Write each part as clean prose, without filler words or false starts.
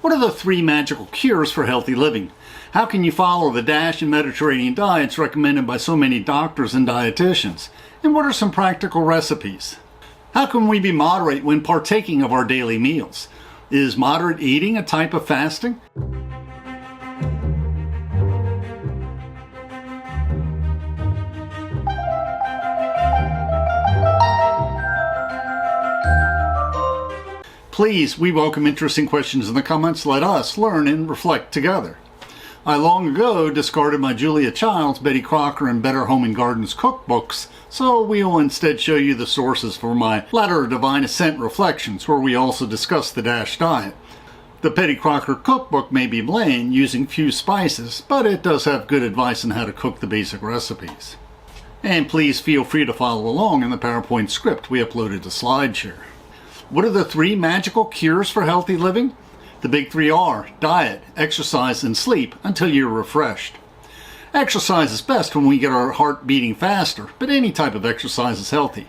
What are the 3 magical cures for healthy living? How can you follow the DASH and Mediterranean diets recommended by so many doctors and dietitians? And what are some practical recipes? How can we be moderate when partaking of our daily meals? Is moderate eating a type of fasting? Please, we welcome interesting questions in the comments. Let us learn and reflect together. I long ago discarded my Julia Childs, Betty Crocker, and Better Home and Gardens cookbooks, so we will instead show you the sources for my latter Divine Ascent Reflections, where we also discuss the DASH diet. The Betty Crocker cookbook may be bland, using few spices, but it does have good advice on how to cook the basic recipes. And please feel free to follow along in the PowerPoint script we uploaded to SlideShare. What are the 3 magical cures for healthy living? The big 3 are diet, exercise, and sleep until you're refreshed. Exercise is best when we get our heart beating faster, but any type of exercise is healthy.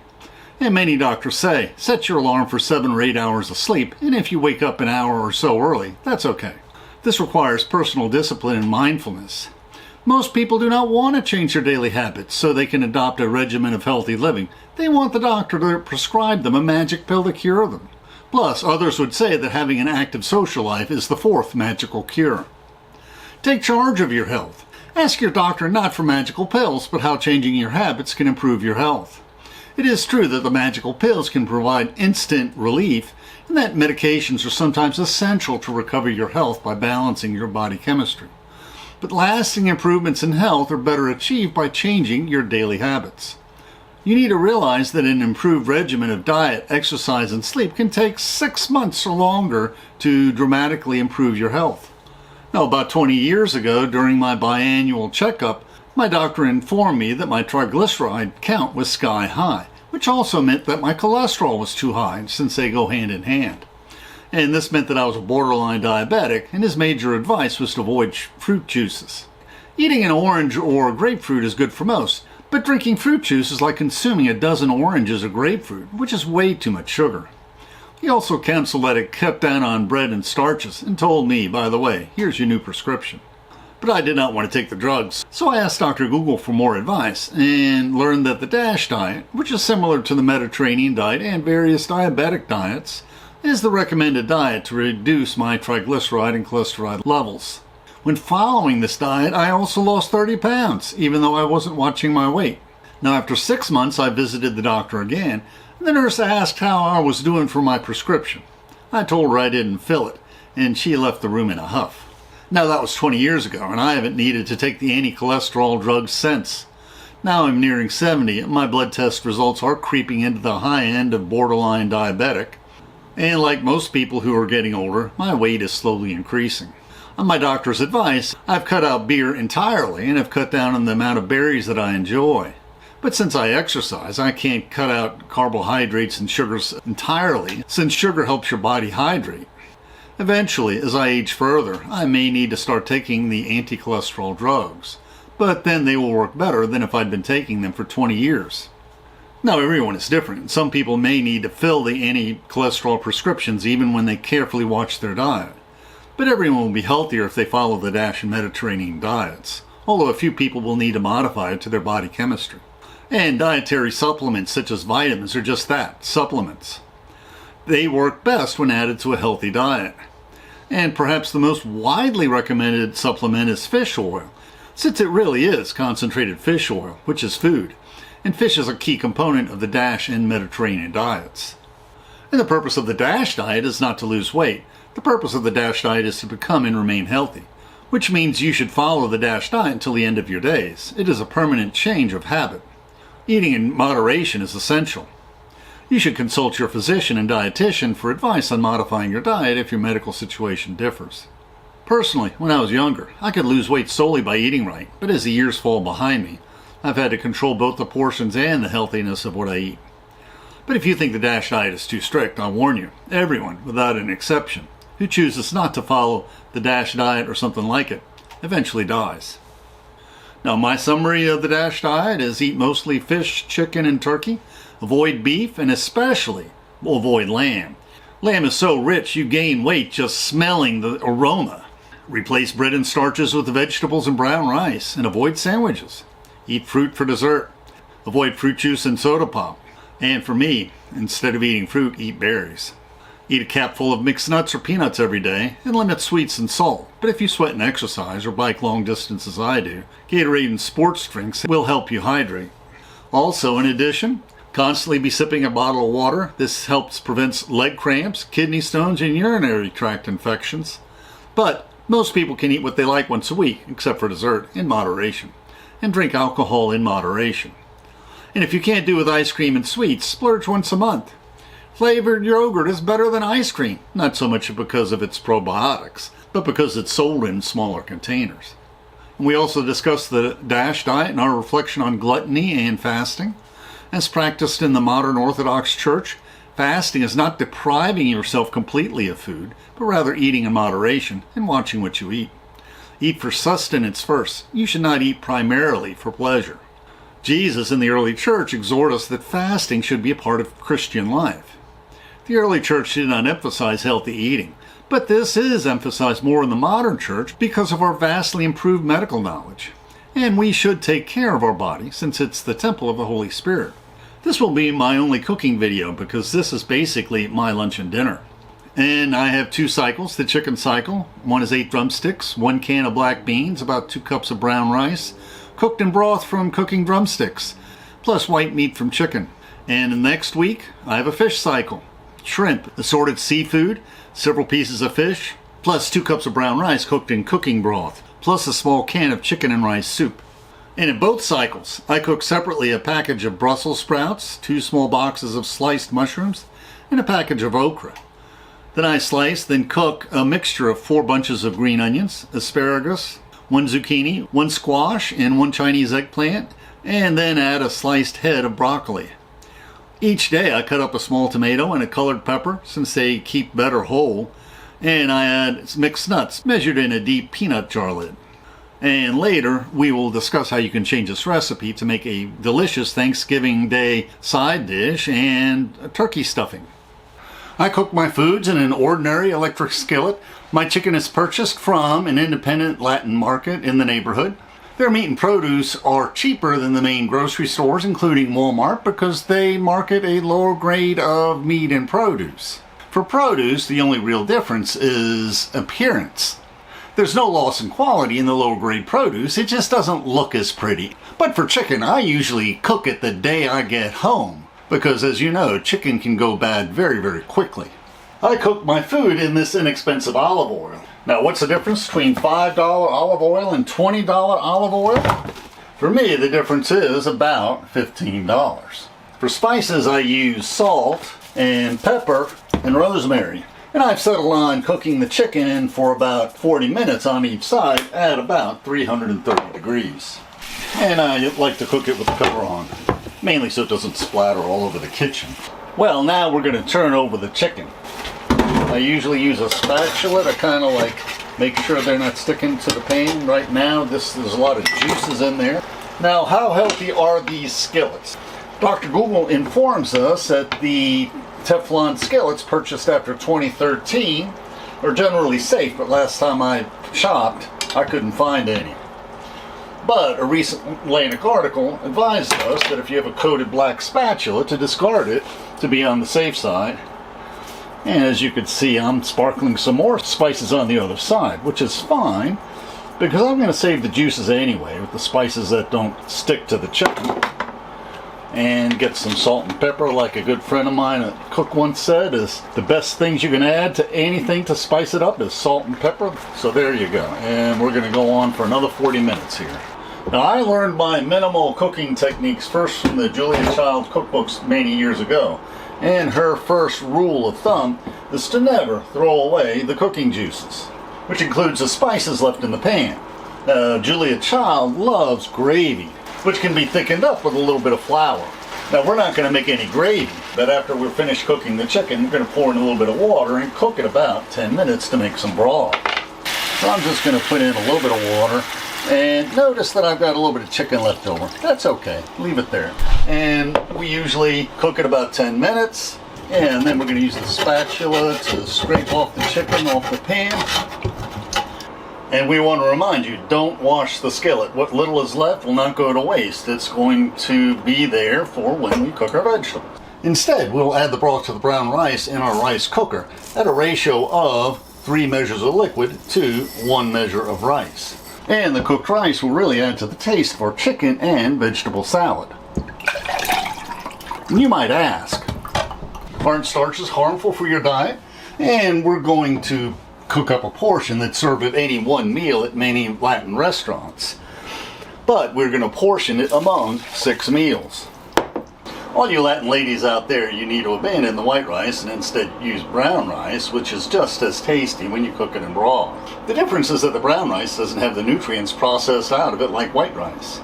And many doctors say, set your alarm for 7 or 8 hours of sleep, and if you wake up an hour or so early, that's okay. This requires personal discipline and mindfulness. Most people do not want to change their daily habits so they can adopt a regimen of healthy living. They want the doctor to prescribe them a magic pill to cure them. Plus, others would say that having an active social life is the 4th magical cure. Take charge of your health. Ask your doctor not for magical pills, but how changing your habits can improve your health. It is true that the magical pills can provide instant relief, and that medications are sometimes essential to recover your health by balancing your body chemistry. But lasting improvements in health are better achieved by changing your daily habits. You need to realize that an improved regimen of diet, exercise, and sleep can take 6 months or longer to dramatically improve your health. Now, about 20 years ago, during my biannual checkup, my doctor informed me that my triglyceride count was sky high, which also meant that my cholesterol was too high, since they go hand in hand. And this meant that I was a borderline diabetic, and his major advice was to avoid fruit juices. Eating an orange or grapefruit is good for most, but drinking fruit juice is like consuming a dozen oranges or grapefruit, which is way too much sugar. He also counseled that I cut down on bread and starches, and told me, by the way, here's your new prescription. But I did not want to take the drugs, so I asked Dr. Google for more advice, and learned that the DASH diet, which is similar to the Mediterranean diet and various diabetic diets, is the recommended diet to reduce my triglyceride and cholesterol levels. When following this diet, I also lost 30 pounds, even though I wasn't watching my weight. Now, after 6 months, I visited the doctor again, and the nurse asked how I was doing for my prescription. I told her I didn't fill it, and she left the room in a huff. Now, that was 20 years ago, and I haven't needed to take the anti-cholesterol drugs since. Now I'm nearing 70, and my blood test results are creeping into the high end of borderline diabetic. And like most people who are getting older, my weight is slowly increasing. On my doctor's advice, I've cut out beer entirely and have cut down on the amount of berries that I enjoy. But since I exercise, I can't cut out carbohydrates and sugars entirely, since sugar helps your body hydrate. Eventually, as I age further, I may need to start taking the anti-cholesterol drugs, but then they will work better than if I'd been taking them for 20 years. Now, everyone is different. Some people may need to fill the anti-cholesterol prescriptions even when they carefully watch their diet. But everyone will be healthier if they follow the DASH and Mediterranean diets, although a few people will need to modify it to their body chemistry. And dietary supplements such as vitamins are just that, supplements. They work best when added to a healthy diet. And perhaps the most widely recommended supplement is fish oil, since it really is concentrated fish oil, which is food. And fish is a key component of the DASH and Mediterranean diets. And the purpose of the DASH diet is not to lose weight. The purpose of the DASH diet is to become and remain healthy, which means you should follow the DASH diet until the end of your days. It is a permanent change of habit. Eating in moderation is essential. You should consult your physician and dietitian for advice on modifying your diet if your medical situation differs. Personally, when I was younger, I could lose weight solely by eating right, but as the years fall behind me, I've had to control both the portions and the healthiness of what I eat. But if you think the DASH diet is too strict, I'll warn you, everyone, without an exception, who chooses not to follow the DASH diet or something like it, eventually dies. Now, my summary of the DASH diet is eat mostly fish, chicken, and turkey, avoid beef, and especially avoid lamb. Lamb is so rich you gain weight just smelling the aroma. Replace bread and starches with vegetables and brown rice, and avoid sandwiches. Eat fruit for dessert. Avoid fruit juice and soda pop. And for me, instead of eating fruit, eat berries. Eat a capful of mixed nuts or peanuts every day, and limit sweets and salt. But if you sweat and exercise or bike long distances as I do, Gatorade and sports drinks will help you hydrate. Also, in addition, constantly be sipping a bottle of water. This helps prevent leg cramps, kidney stones, and urinary tract infections. But most people can eat what they like once a week, except for dessert, in moderation. And drink alcohol in moderation. And if you can't do with ice cream and sweets, splurge once a month. Flavored yogurt is better than ice cream, not so much because of its probiotics, but because it's sold in smaller containers. And we also discussed the DASH diet and our reflection on gluttony and fasting. As practiced in the modern Orthodox Church, fasting is not depriving yourself completely of food, but rather eating in moderation and watching what you eat. Eat for sustenance first. You should not eat primarily for pleasure. Jesus in the early church exhorted us that fasting should be a part of Christian life. The early church did not emphasize healthy eating, but this is emphasized more in the modern church because of our vastly improved medical knowledge. And we should take care of our body since it's the temple of the Holy Spirit. This will be my only cooking video because this is basically my lunch and dinner. And I have 2 cycles, the chicken cycle. One is 8 drumsticks, 1 can of black beans, about 2 cups of brown rice, cooked in broth from cooking drumsticks, plus white meat from chicken. And the next week, I have a fish cycle. Shrimp, assorted seafood, several pieces of fish, plus 2 cups of brown rice cooked in cooking broth, plus a small can of chicken and rice soup. And in both cycles, I cook separately a package of Brussels sprouts, 2 small boxes of sliced mushrooms, and a package of okra. Then I slice, then cook a mixture of 4 bunches of green onions, asparagus, 1 zucchini, 1 squash, and 1 Chinese eggplant, and then add a sliced head of broccoli. Each day I cut up a small tomato and a colored pepper, since they keep better whole, and I add mixed nuts measured in a deep peanut jar lid. And later we will discuss how you can change this recipe to make a delicious Thanksgiving Day side dish and a turkey stuffing. I cook my foods in an ordinary electric skillet. My chicken is purchased from an independent Latin market in the neighborhood. Their meat and produce are cheaper than the main grocery stores, including Walmart, because they market a lower grade of meat and produce. For produce, the only real difference is appearance. There's no loss in quality in the lower grade produce, it just doesn't look as pretty. But for chicken, I usually cook it the day I get home, because as you know, chicken can go bad very, very quickly. I cook my food in this inexpensive olive oil. Now, what's the difference between $5 olive oil and $20 olive oil? For me, the difference is about $15. For spices, I use salt and pepper and rosemary. And I've settled on cooking the chicken for about 40 minutes on each side at about 330 degrees. And I like to cook it with the cover on, mainly so it doesn't splatter all over the kitchen. Well, now we're going to turn over the chicken. I usually use a spatula to kind of like make sure they're not sticking to the pan. Right now, there's a lot of juices in there. Now, how healthy are these skillets? Dr. Google informs us that the Teflon skillets purchased after 2013 are generally safe, but last time I shopped, I couldn't find any. But a recent Atlantic article advised us that if you have a coated black spatula, to discard it to be on the safe side. And as you can see, I'm sparkling some more spices on the other side, which is fine, because I'm going to save the juices anyway with the spices that don't stick to the chicken. And get some salt and pepper, like a good friend of mine, a cook once said, is the best things you can add to anything to spice it up is salt and pepper. So there you go. And we're going to go on for another 40 minutes here. Now, I learned my minimal cooking techniques first from the Julia Child cookbooks many years ago. And her first rule of thumb is to never throw away the cooking juices, which includes the spices left in the pan. Julia Child loves gravy, which can be thickened up with a little bit of flour. Now, we're not going to make any gravy, but after we're finished cooking the chicken, we're going to pour in a little bit of water and cook it about 10 minutes to make some broth. So I'm just going to put in a little bit of water. And notice that I've got a little bit of chicken left over. That's okay, leave it there. And we usually cook it about 10 minutes. And then we're going to use the spatula to scrape off the chicken off the pan. And we want to remind you, don't wash the skillet. What little is left will not go to waste. It's going to be there for when we cook our vegetables. Instead, we'll add the broth to the brown rice in our rice cooker at a ratio of 3 measures of liquid to 1 measure of rice. And the cooked rice will really add to the taste of our chicken and vegetable salad. And you might ask, aren't starches harmful for your diet? And we're going to cook up a portion that's served at any one meal at many Latin restaurants. But we're going to portion it among 6 meals. All you Latin ladies out there, you need to abandon the white rice and instead use brown rice, which is just as tasty when you cook it in broth. The difference is that the brown rice doesn't have the nutrients processed out of it like white rice.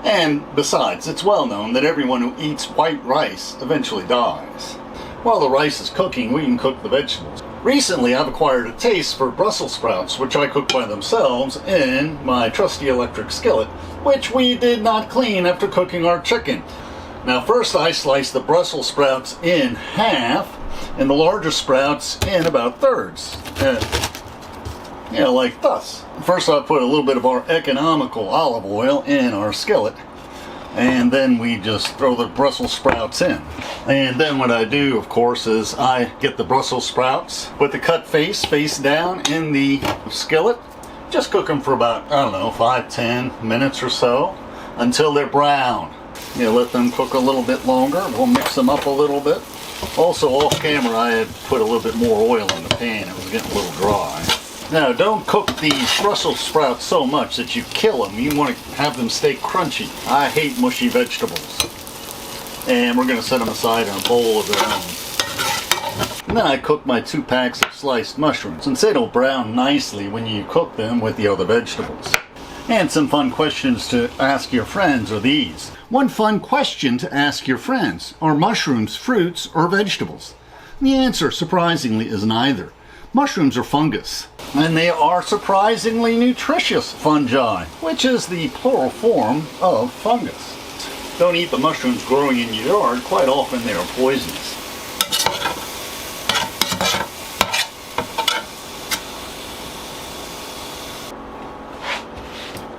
And besides, it's well known that everyone who eats white rice eventually dies. While the rice is cooking, we can cook the vegetables. Recently, I've acquired a taste for Brussels sprouts, which I cook by themselves in my trusty electric skillet, which we did not clean after cooking our chicken. Now first I slice the Brussels sprouts in half and the larger sprouts in about thirds. Like thus. First I put a little bit of our economical olive oil in our skillet, and then we just throw the Brussels sprouts in. And then what I do, of course, is I get the Brussels sprouts, put the cut face down in the skillet, just cook them for about, 5-10 minutes or so until they're brown. Let them cook a little bit longer. We'll mix them up a little bit. Also, off camera, I had put a little bit more oil in the pan. It was getting a little dry. Now, don't cook these Brussels sprouts so much that you kill them. You want to have them stay crunchy. I hate mushy vegetables. And we're going to set them aside in a bowl of their own. And then I cook my 2 packs of sliced mushrooms, since it'll brown nicely when you cook them with the other vegetables. And some fun questions to ask your friends are these. One fun question to ask your friends: are mushrooms fruits or vegetables? And the answer, surprisingly, is neither. Mushrooms are fungus, and they are surprisingly nutritious fungi, which is the plural form of fungus. Don't eat the mushrooms growing in your yard. Quite often they are poisonous.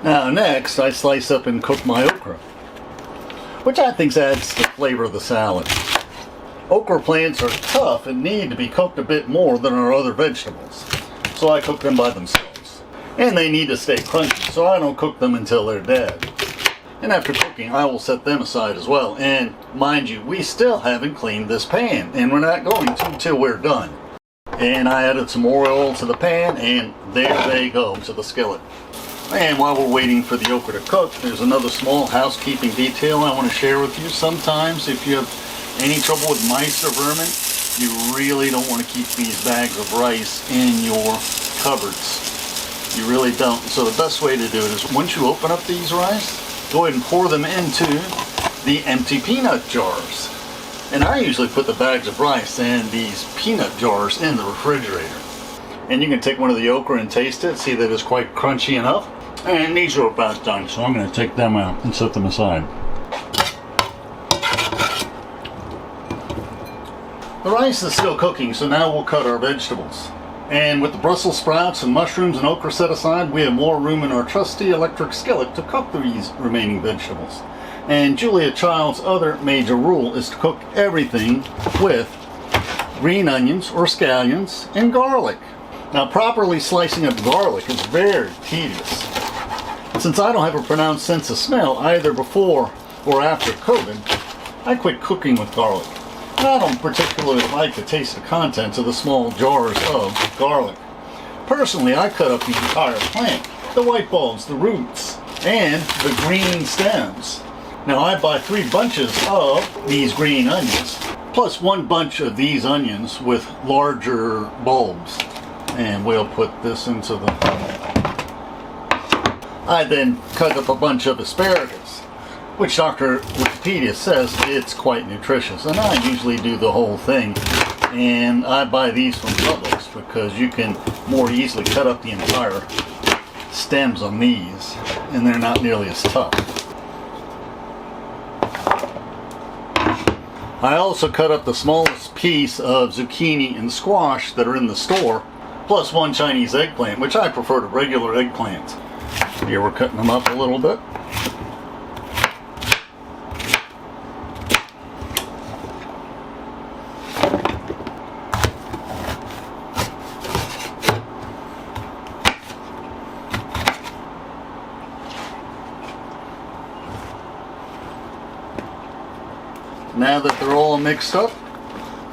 Now next, I slice up and cook my okra, which I think adds the flavor of the salad. Okra plants are tough and need to be cooked a bit more than our other vegetables, so I cook them by themselves. And they need to stay crunchy, so I don't cook them until they're dead. And after cooking, I will set them aside as well. And mind you, we still haven't cleaned this pan, and we're not going to until we're done. And I added some more oil to the pan, and there they go to the skillet. And while we're waiting for the okra to cook, there's another small housekeeping detail I want to share with you. Sometimes if you have any trouble with mice or vermin, you really don't want to keep these bags of rice in your cupboards. You really don't. So the best way to do it is once you open up these rice, go ahead and pour them into the empty peanut jars. And I usually put the bags of rice and these peanut jars in the refrigerator. And you can take one of the okra and taste it, see that it's quite crunchy enough. And these are about done, so I'm going to take them out and set them aside. The rice is still cooking, so now we'll cut our vegetables. And with the Brussels sprouts and mushrooms and okra set aside, we have more room in our trusty electric skillet to cook these remaining vegetables. And Julia Child's other major rule is to cook everything with green onions or scallions and garlic. Now, properly slicing up garlic is very tedious. Since I don't have a pronounced sense of smell either before or after COVID, I quit cooking with garlic. And I don't particularly like to taste the contents of the small jars of garlic. Personally, I cut up the entire plant, the white bulbs, the roots, and the green stems. Now I buy 3 bunches of these green onions, plus 1 bunch of these onions with larger bulbs. And we'll put this into the... I then cut up a bunch of asparagus, which Dr. Wikipedia says it's quite nutritious. And I usually do the whole thing. And I buy these from Publix because you can more easily cut up the entire stems on these, and they're not nearly as tough. I also cut up the smallest piece of zucchini and squash that are in the store, plus one Chinese eggplant, which I prefer to regular eggplants. Here we're cutting them up a little bit. Now that they're all mixed up,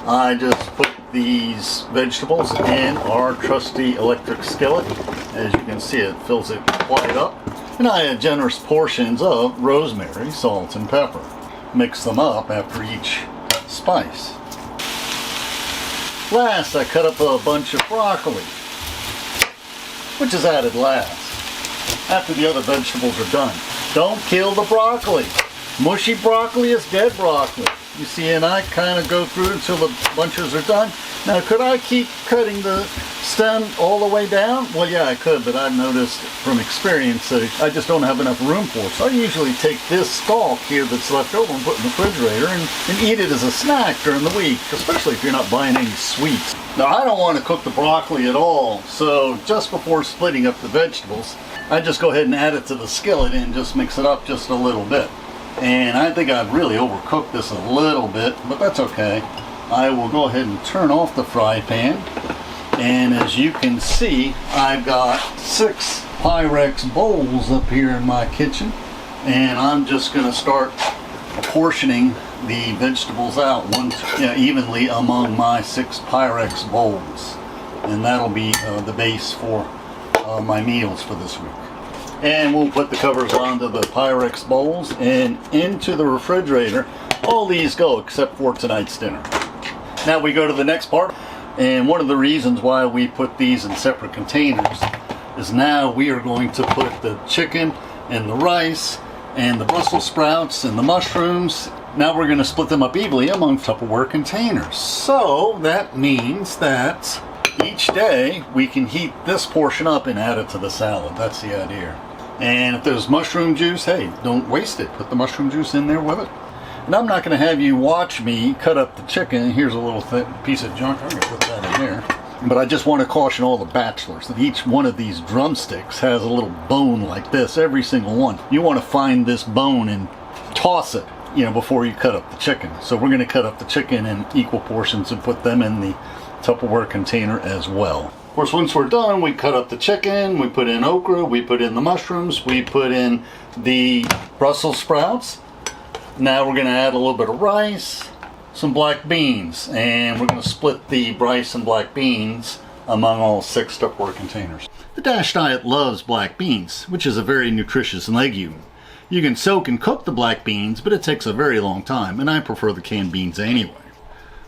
I just put these vegetables in our trusty electric skillet. As you can see, it fills it quite up. And I add generous portions of rosemary, salt, and pepper. Mix them up after each spice. Last, I cut up a bunch of broccoli, which is added last, after the other vegetables are done. Don't kill the broccoli. Mushy broccoli is dead broccoli. You see, and I kind of go through until the bunches are done. Now, could I keep cutting the stem all the way down? Well, yeah, I could, but I've noticed from experience that I just don't have enough room for it. So I usually take this stalk here that's left over and put it in the refrigerator and eat it as a snack during the week, especially if you're not buying any sweets. Now, I don't want to cook the broccoli at all, so just before splitting up the vegetables, I just go ahead and add it to the skillet and just mix it up just a little bit. And I think I've really overcooked this a little bit, but that's okay. I will go ahead and turn off the fry pan. And as you can see, I've got 6 Pyrex bowls up here in my kitchen. And I'm just going to start portioning the vegetables out evenly among my 6 Pyrex bowls. And that'll be the base for my meals for this week. And we'll put the covers onto the Pyrex bowls and into the refrigerator. All these go except for tonight's dinner. Now we go to the next part, and one of the reasons why we put these in separate containers is now we are going to put the chicken and the rice and the Brussels sprouts and the mushrooms. Now we're going to split them up evenly among Tupperware containers. So that means that each day we can heat this portion up and add it to the salad. That's the idea. And if there's mushroom juice, hey, don't waste it. Put the mushroom juice in there with it. And I'm not going to have you watch me cut up the chicken. Here's a little piece of junk. I'm going to put that in there. But I just want to caution all the bachelors that each one of these drumsticks has a little bone like this, every single one. You want to find this bone and toss it, before you cut up the chicken. So we're going to cut up the chicken in equal portions and put them in the Tupperware container as well. Of course, once we're done, we cut up the chicken, we put in okra, we put in the mushrooms, we put in the Brussels sprouts. Now we're going to add a little bit of rice, some black beans, and we're going to split the rice and black beans among all 6 Tupperware containers. The DASH diet loves black beans, which is a very nutritious legume. You can soak and cook the black beans, but it takes a very long time, and I prefer the canned beans anyway.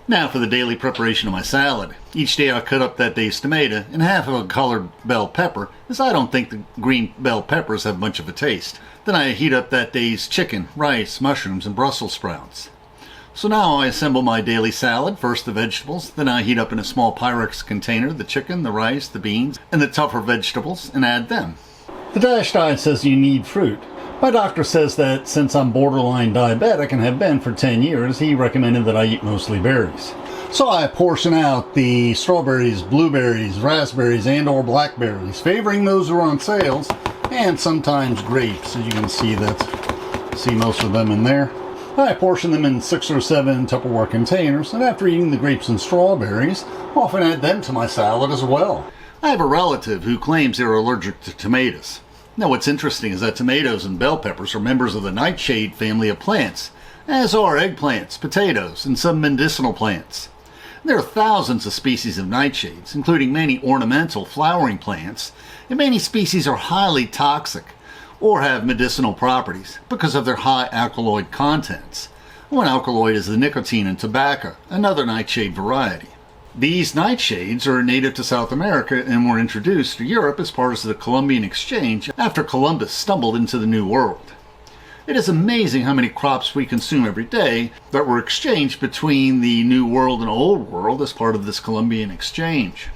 Now for the daily preparation of my salad. Each day I cut up that day's tomato and half of a colored bell pepper, as I don't think the green bell peppers have much of a taste. Then I heat up that day's chicken, rice, mushrooms, and Brussels sprouts. So now I assemble my daily salad, first the vegetables, then I heat up in a small Pyrex container the chicken, the rice, the beans, and the tougher vegetables, and add them. The DASH diet says you need fruit. My doctor says that since I'm borderline diabetic and have been for 10 years, he recommended that I eat mostly berries. So I portion out the strawberries, blueberries, raspberries, and or blackberries, favoring those who are on sales, and sometimes grapes, as you can see most of them in there. I portion them in 6 or 7 Tupperware containers, and after eating the grapes and strawberries, often add them to my salad as well. I have a relative who claims they're allergic to tomatoes. Now what's interesting is that tomatoes and bell peppers are members of the nightshade family of plants, as are eggplants, potatoes, and some medicinal plants. There are thousands of species of nightshades, including many ornamental flowering plants, and many species are highly toxic or have medicinal properties because of their high alkaloid contents. One alkaloid is the nicotine in tobacco, another nightshade variety. These nightshades are native to South America and were introduced to Europe as part of the Columbian exchange after Columbus stumbled into the New World. It is amazing how many crops we consume every day that were exchanged between the New World and Old World as part of this Columbian exchange.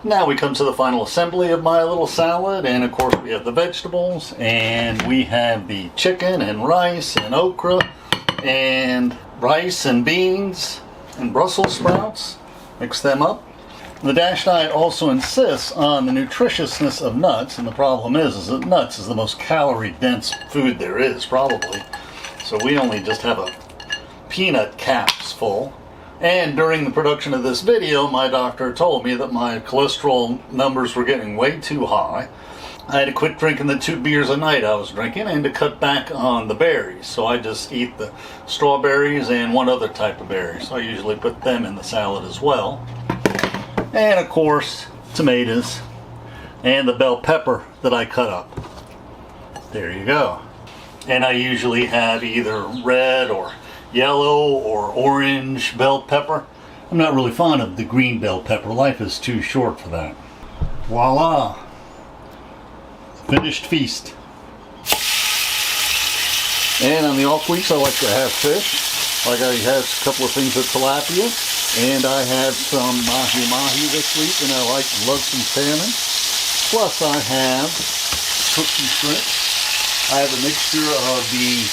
Now we come to the final assembly of my little salad, and of course we have the vegetables, and we have the chicken and rice and okra and rice and beans and Brussels sprouts. Mix them up. The DASH diet also insists on the nutritiousness of nuts, and the problem is that nuts is the most calorie-dense food there is, probably. So we only just have a peanut caps full. And during the production of this video, my doctor told me that my cholesterol numbers were getting way too high. I had to quit drinking the 2 beers a night I was drinking and to cut back on the berries. So I just eat the strawberries and one other type of berry. So I usually put them in the salad as well. And of course, tomatoes and the bell pepper that I cut up. There you go. And I usually have either red or yellow or orange bell pepper. I'm not really fond of the green bell pepper. Life is too short for that. Voila! Finished feast. And on the off weeks I like to have fish. Like I have a couple of things of tilapia. And I have some mahi-mahi this week, and I love some salmon. Plus I have cooked some shrimp. I have a mixture of the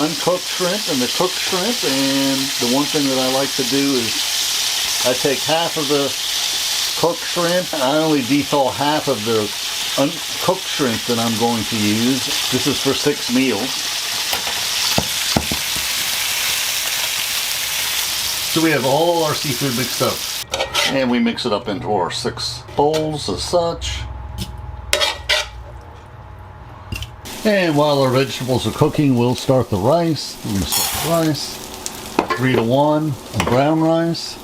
uncooked shrimp and the cooked shrimp, and the one thing that I like to do is I take half of the cooked shrimp, and I only dethaw half of the uncooked shrimp that I'm going to use. This is for 6 meals. So we have all our seafood mixed up. And we mix it up into our 6 bowls as such. And while our vegetables are cooking, we'll start the rice. We're going to start the rice. 3-to-1 of brown rice.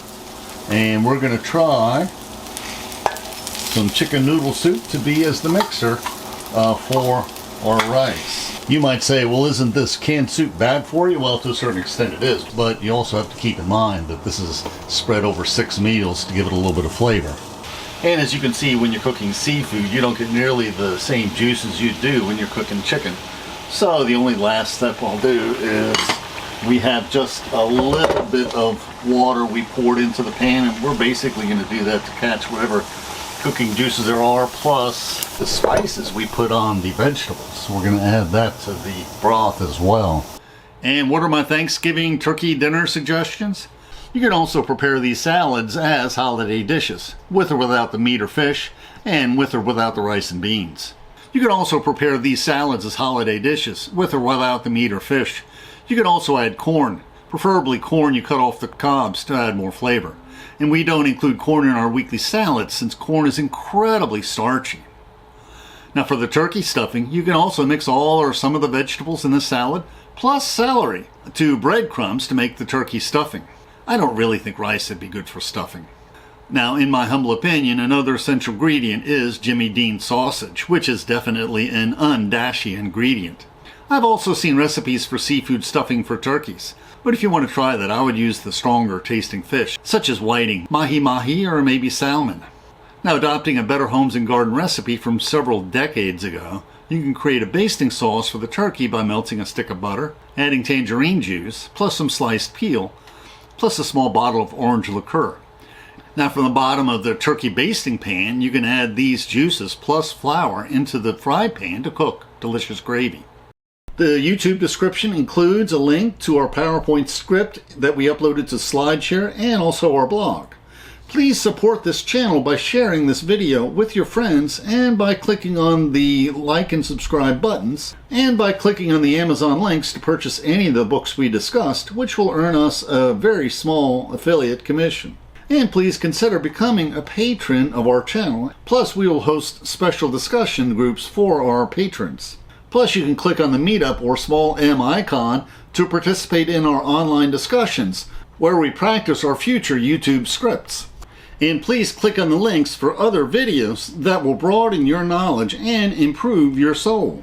And we're going to try some chicken noodle soup to be as the mixer for our rice. You might say, well, isn't this canned soup bad for you? Well, to a certain extent it is, but you also have to keep in mind that this is spread over 6 meals to give it a little bit of flavor. And as you can see, when you're cooking seafood, you don't get nearly the same juices you do when you're cooking chicken. So the only last step I'll do is we have just a little bit of water we poured into the pan, and we're basically going to do that to catch whatever cooking juices there are, plus the spices we put on the vegetables. We're going to add that to the broth as well. And what are my Thanksgiving turkey dinner suggestions? You can also prepare these salads as holiday dishes, with or without the meat or fish, and with or without the rice and beans. You can also prepare these salads as holiday dishes, with or without the meat or fish. You can also add corn, preferably corn you cut off the cobs to add more flavor. And we don't include corn in our weekly salads since corn is incredibly starchy. Now for the turkey stuffing, you can also mix all or some of the vegetables in the salad, plus celery, to breadcrumbs to make the turkey stuffing. I don't really think rice would be good for stuffing. Now, in my humble opinion, another essential ingredient is Jimmy Dean sausage, which is definitely an undashy ingredient. I've also seen recipes for seafood stuffing for turkeys. But if you want to try that, I would use the stronger tasting fish, such as whiting, mahi-mahi, or maybe salmon. Now, adopting a Better Homes and Garden recipe from several decades ago, you can create a basting sauce for the turkey by melting a stick of butter, adding tangerine juice, plus some sliced peel, plus a small bottle of orange liqueur. Now, from the bottom of the turkey basting pan, you can add these juices plus flour into the fry pan to cook delicious gravy. The YouTube description includes a link to our PowerPoint script that we uploaded to SlideShare and also our blog. Please support this channel by sharing this video with your friends and by clicking on the like and subscribe buttons and by clicking on the Amazon links to purchase any of the books we discussed, which will earn us a very small affiliate commission. And please consider becoming a patron of our channel. Plus, we will host special discussion groups for our patrons. Plus, you can click on the Meetup or small M icon to participate in our online discussions, where we practice our future YouTube scripts. And please click on the links for other videos that will broaden your knowledge and improve your soul.